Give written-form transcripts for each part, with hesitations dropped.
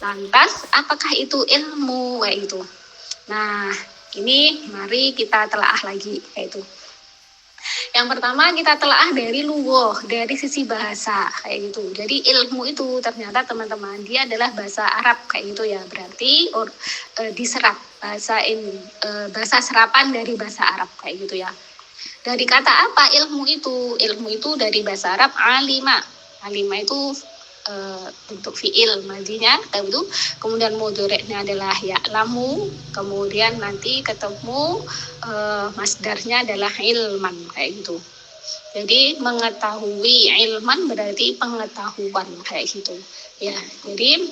Lantas apakah itu ilmu kayak gitu? Nah, ini mari kita telaah lagi kayak itu. Yang pertama kita telaah dari lughah, dari sisi bahasa kayak gitu. Jadi ilmu itu ternyata teman-teman dia adalah bahasa Arab kayak gitu ya. Berarti diserap bahasa ini bahasa serapan dari bahasa Arab kayak gitu ya. Dari kata apa ilmu itu? Ilmu itu dari bahasa Arab alima. Alima itu bentuk fiil madinya itu, kemudian mudhari'nya adalah ya'lamu, kemudian nanti ketemu masdarnya adalah ilman kayak gitu. Jadi mengetahui, ilman berarti pengetahuan kayak gitu ya. Jadi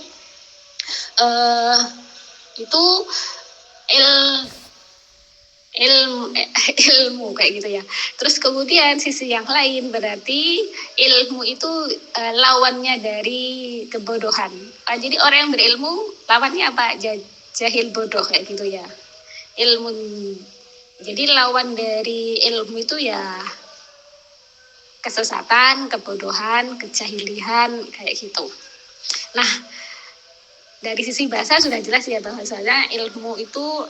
itu ilmu kayak gitu ya. Terus kemudian sisi yang lain berarti ilmu itu lawannya dari kebodohan. Jadi orang yang berilmu lawannya apa? Jahil bodoh kayak gitu ya. Ilmu. Jadi lawan dari ilmu itu ya kesesatan, kebodohan, kejahilian kayak gitu. Nah, dari sisi bahasa sudah jelas ya bahwasanya ilmu itu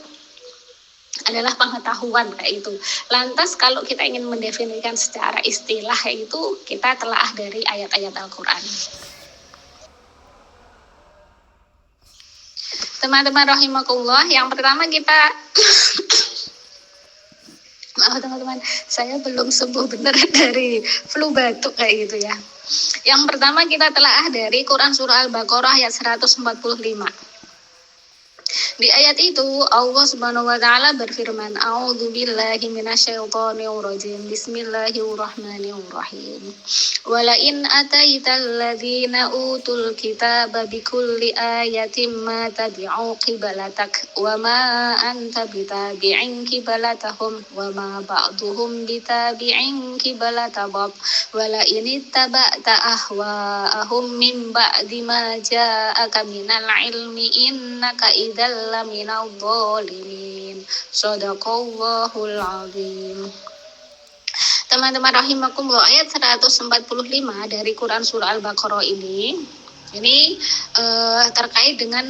adalah pengetahuan kayak itu. Lantas kalau kita ingin mendefinisikan secara istilah kayak itu, kita telaah dari ayat-ayat Al-Quran. Teman-teman rahimakumullah, yang pertama kita maaf teman-teman, saya belum sembuh benar dari flu batuk kayak gitu ya. Yang pertama kita telaah dari Quran surah Al-Baqarah ayat 145. Di ayat itu Allah Subhanahu wa taala berfirman, "A'udzubillahi minasyaitonir rajim. Bismillahirrahmanirrahim. Wala in ataital ladzina utul kitaba bikulli ayatin ma tabi'u qiblatak wa ma anta bitabi'in qiblatahum wa ma ba'duhum bitabi'in qiblata ba'd wala in ittaba'ta ahwa'ahum min ba'di ma ja'aka minal ilmi innaka idzal laminal dzalimin." Shadaqallahul azim. Teman-teman rahimakumullah, ayat 145 dari Quran surah Al-Baqarah ini terkait dengan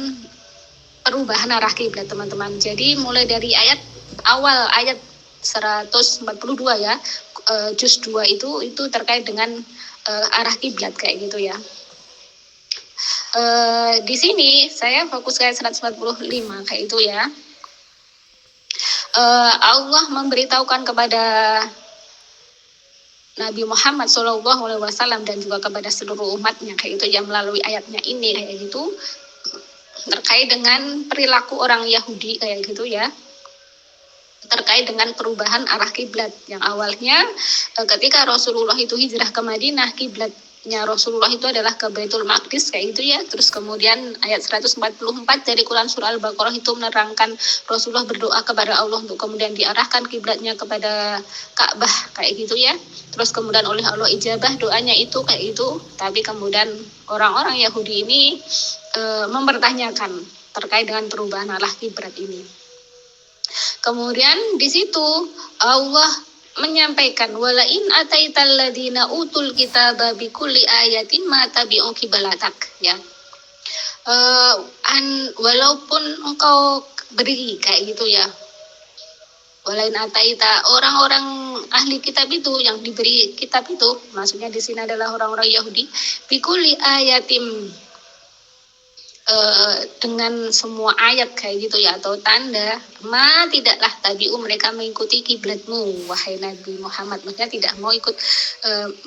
perubahan arah kiblat teman-teman. Jadi mulai dari ayat awal ayat 142 ya, juz 2 itu terkait dengan arah kiblat kayak gitu ya. Di sini saya fokus ke ayat 145 kayak itu ya. Allah memberitahukan kepada Nabi Muhammad SAW dan juga kepada seluruh umatnya kayak itu yang melalui ayatnya ini kayak gitu terkait dengan perilaku orang Yahudi kayak gitu ya, terkait dengan perubahan arah kiblat yang awalnya ketika Rasulullah itu hijrah ke Madinah, kiblatnya Rasulullah itu adalah ke Baitul Maqdis kayak gitu ya. Terus kemudian ayat 144 dari Quran surah Al-Baqarah itu menerangkan Rasulullah berdoa kepada Allah untuk kemudian diarahkan kiblatnya kepada Ka'bah kayak gitu ya. Terus kemudian oleh Allah ijabah doanya itu kayak itu. Tapi kemudian orang-orang Yahudi ini mempertanyakan terkait dengan perubahan arah kiblat ini. Kemudian di situ Allah menyampaikan wala in ataital ladina utul kitaba bikulli ayatin ma tabi'u qiblatak ya. Walaupun engkau beri kayak gitu ya. Walain ataita, orang-orang ahli kitab itu yang diberi kitab itu, maksudnya di sini adalah orang-orang Yahudi, bikuli ayatim, dengan semua ayat kayak gitu ya, atau tanda, tidaklah tabi'u mereka mengikuti kiblatmu wahai Nabi Muhammad, maksudnya tidak mau ikut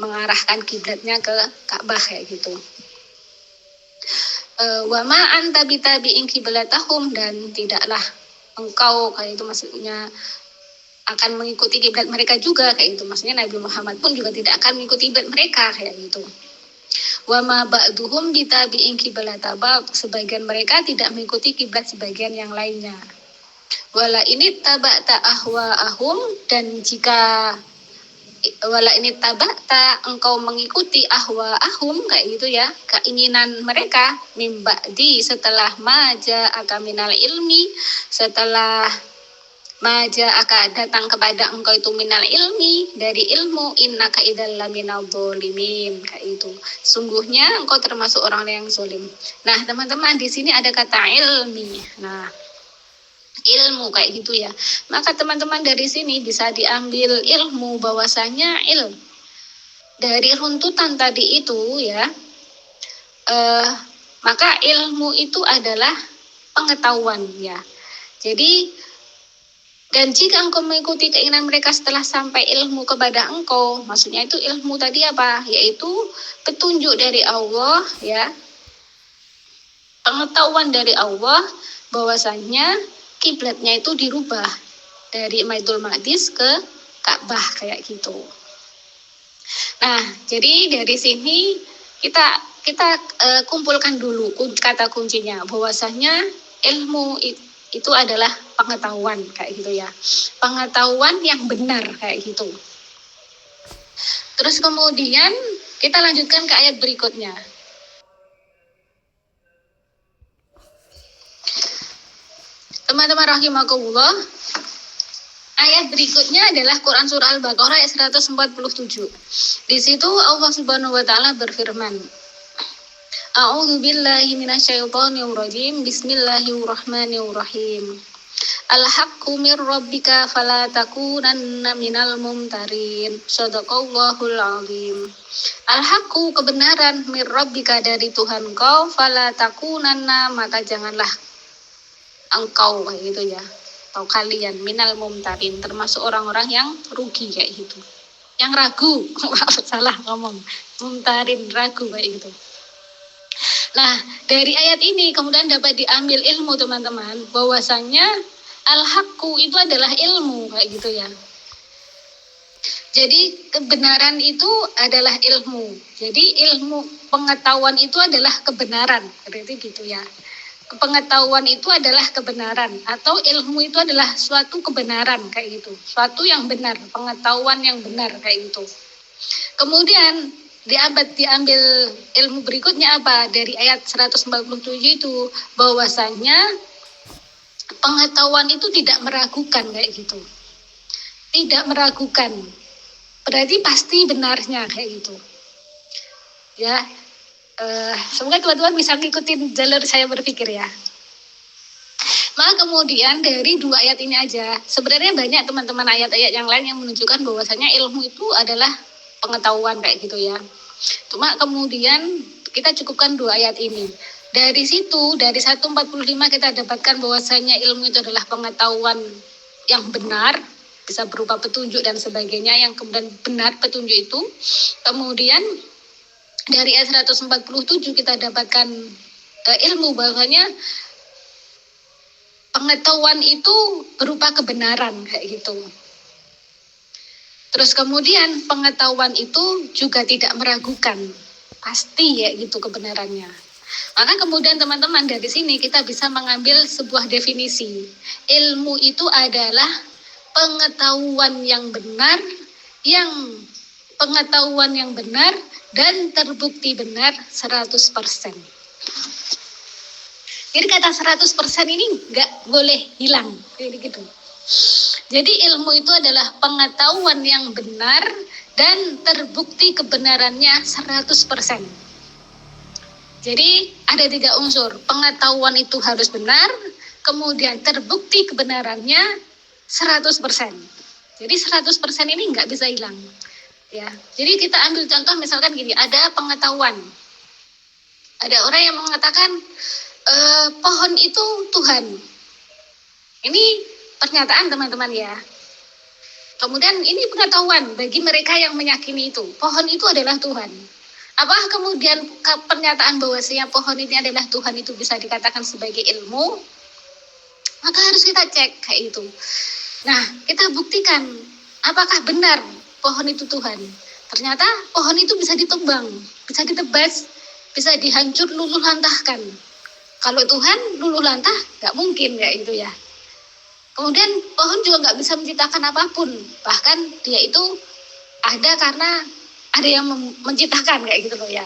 mengarahkan kiblatnya ke Ka'bah kayak gitu. Wa ma anta bitabi'in qiblatahum, dan tidaklah engkau kayak itu maksudnya akan mengikuti kiblat mereka juga kayak gitu, maksudnya Nabi Muhammad pun juga tidak akan mengikuti kiblat mereka kayak gitu. Wa ma ba'duhum bitabi'in qiblata ba'd, sebagian mereka tidak mengikuti kiblat sebagian yang lainnya. Wala ini taba'ta ahwa'ahum, dan jika wala ini taba'ta engkau mengikuti ahwa'ahum kayak gitu ya, keinginan mereka, mim ba'di setelah maja akaminal ilmi, setelah Maja akan datang kepada engkau itu minal ilmi, dari ilmu, innaka idzal laminal dzalimin, kayak itu. Sungguhnya engkau termasuk orang yang zalim. Nah, teman-teman, di sini ada kata ilmi. Nah, ilmu kayak gitu ya. Maka teman-teman dari sini bisa diambil ilmu bahwasanya dari runtutan tadi itu ya, maka ilmu itu adalah pengetahuan ya. Jadi, dan jika engkau mengikuti keinginan mereka setelah sampai ilmu kepada engkau, maksudnya itu ilmu tadi apa? Yaitu petunjuk dari Allah ya, pengetahuan dari Allah bahwasanya kiblatnya itu dirubah dari Baitul Maqdis ke Ka'bah kayak gitu. Nah, jadi dari sini kita kumpulkan dulu kata kuncinya bahwasanya ilmu itu adalah pengetahuan kayak gitu ya. Pengetahuan yang benar kayak gitu. Terus kemudian kita lanjutkan ke ayat berikutnya. Teman-teman rahimakumullah, ayat berikutnya adalah Quran surah Al-Baqarah ayat 147. Di situ Allah Subhanahu wa taala berfirman, A'udzu billahi minasyaitonir rajim. Bismillahirrahmanirrahim. Al-haqqu mir rabbika fala takunanna minal mumtarin. Shadaqallahul azim. Al-haqqu kebenaran mir rabbika dari Tuhan kau, fala takunanna maka janganlah engkau kayak gitu ya. Atau kalian minal mumtarin termasuk orang-orang yang rugi kayak gitu. Yang ragu. Salah ngomong. Mumtarin ragu kayak gitu. Nah, dari ayat ini kemudian dapat diambil ilmu teman-teman, bahwasannya al-haqqu itu adalah ilmu kayak gitu ya. Jadi kebenaran itu adalah ilmu. Jadi ilmu pengetahuan itu adalah kebenaran, berarti gitu ya. Pengetahuan itu adalah kebenaran atau ilmu itu adalah suatu kebenaran kayak gitu. Suatu yang benar, pengetahuan yang benar kayak gitu. Kemudian diambil ilmu berikutnya apa? Dari ayat 147 itu bahwasanya pengetahuan itu tidak meragukan kayak gitu. Tidak meragukan. Berarti pasti benarnya kayak gitu. Ya. Semoga teman-teman bisa ngikutin jalur saya berpikir ya. Maka kemudian dari dua ayat ini aja, sebenarnya banyak teman-teman ayat-ayat yang lain yang menunjukkan bahwasanya ilmu itu adalah pengetahuan kayak gitu ya. Cuma kemudian kita cukupkan dua ayat ini. Dari situ, dari 145 kita dapatkan bahwasanya ilmu itu adalah pengetahuan yang benar, bisa berupa petunjuk dan sebagainya, yang kemudian benar petunjuk itu. Kemudian dari ayat 147 kita dapatkan ilmu bahwasanya pengetahuan itu berupa kebenaran kayak gitu. Terus kemudian pengetahuan itu juga tidak meragukan, pasti ya gitu kebenarannya. Maka kemudian teman-teman dari sini kita bisa mengambil sebuah definisi. Ilmu itu adalah pengetahuan yang benar, dan terbukti benar 100%. Jadi kata 100% ini nggak boleh hilang, kayak gitu. Jadi ilmu itu adalah pengetahuan yang benar dan terbukti kebenarannya 100%. Jadi ada 3 unsur. Pengetahuan itu harus benar, kemudian terbukti kebenarannya 100%. Jadi 100% ini nggak bisa hilang. Ya. Jadi kita ambil contoh misalkan gini, ada pengetahuan. Ada orang yang mengatakan pohon itu Tuhan. Ini pernyataan teman-teman ya. Kemudian ini pengetahuan bagi mereka yang meyakini itu. Pohon itu adalah Tuhan. Apakah kemudian pernyataan bahwasanya pohon ini adalah Tuhan itu bisa dikatakan sebagai ilmu? Maka harus kita cek kayak itu. Nah, kita buktikan apakah benar pohon itu Tuhan. Ternyata pohon itu bisa ditebang, bisa ditebas, bisa dihancur luluh lantahkan. Kalau Tuhan luluh lantah, nggak mungkin kayak itu ya. Kemudian pohon juga nggak bisa menciptakan apapun. Bahkan dia itu ada karena ada yang menciptakan kayak gitu loh ya.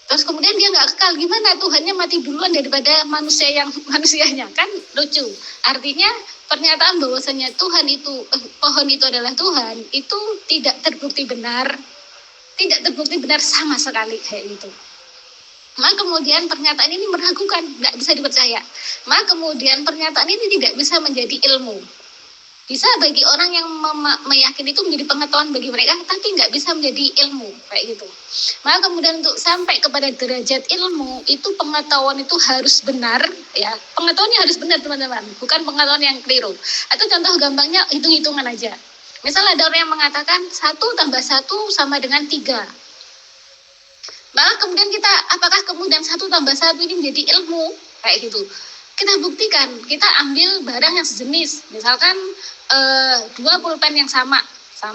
Terus kemudian dia nggak kekal. Gimana Tuhannya mati duluan daripada manusianya? Kan lucu. Artinya pernyataan bahwasanya Tuhan itu pohon itu adalah Tuhan itu tidak terbukti benar, sama sekali kayak gitu. Maka kemudian pernyataan ini meragukan, tidak bisa dipercaya. Maka kemudian pernyataan ini tidak bisa menjadi ilmu. Bisa bagi orang yang meyakini itu menjadi pengetahuan bagi mereka, tapi nggak bisa menjadi ilmu kayak gitu. Maka kemudian untuk sampai kepada derajat ilmu itu pengetahuan itu harus benar, ya. Pengetahuannya harus benar teman-teman, bukan pengetahuan yang keliru. Atau contoh gampangnya hitung-hitungan aja. Misal ada orang yang mengatakan 1 tambah 1 sama dengan 3. Maka kemudian kita, apakah kemudian 1 tambah 1 ini menjadi ilmu? Kayak gitu. Kita buktikan, kita ambil barang yang sejenis. Misalkan 2 pulpen yang sama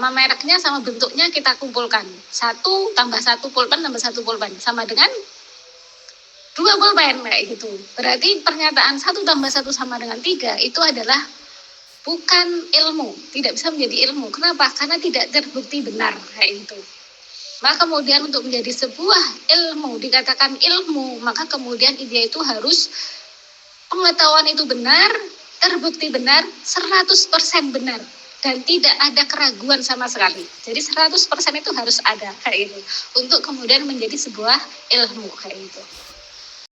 mereknya, sama bentuknya kita kumpulkan. 1 tambah 1 pulpen tambah 1 pulpen. Sama dengan 2 pulpen, kayak gitu. Berarti pernyataan 1 tambah 1 sama dengan 3 itu adalah bukan ilmu. Tidak bisa menjadi ilmu. Kenapa? Karena tidak terbukti benar, kayak gitu. Maka kemudian untuk menjadi sebuah ilmu, dikatakan ilmu, maka kemudian dia itu harus pengetahuan itu benar, terbukti benar, 100% benar. Dan tidak ada keraguan sama sekali. Jadi 100% itu harus ada kayak itu. Untuk kemudian menjadi sebuah ilmu kayak itu.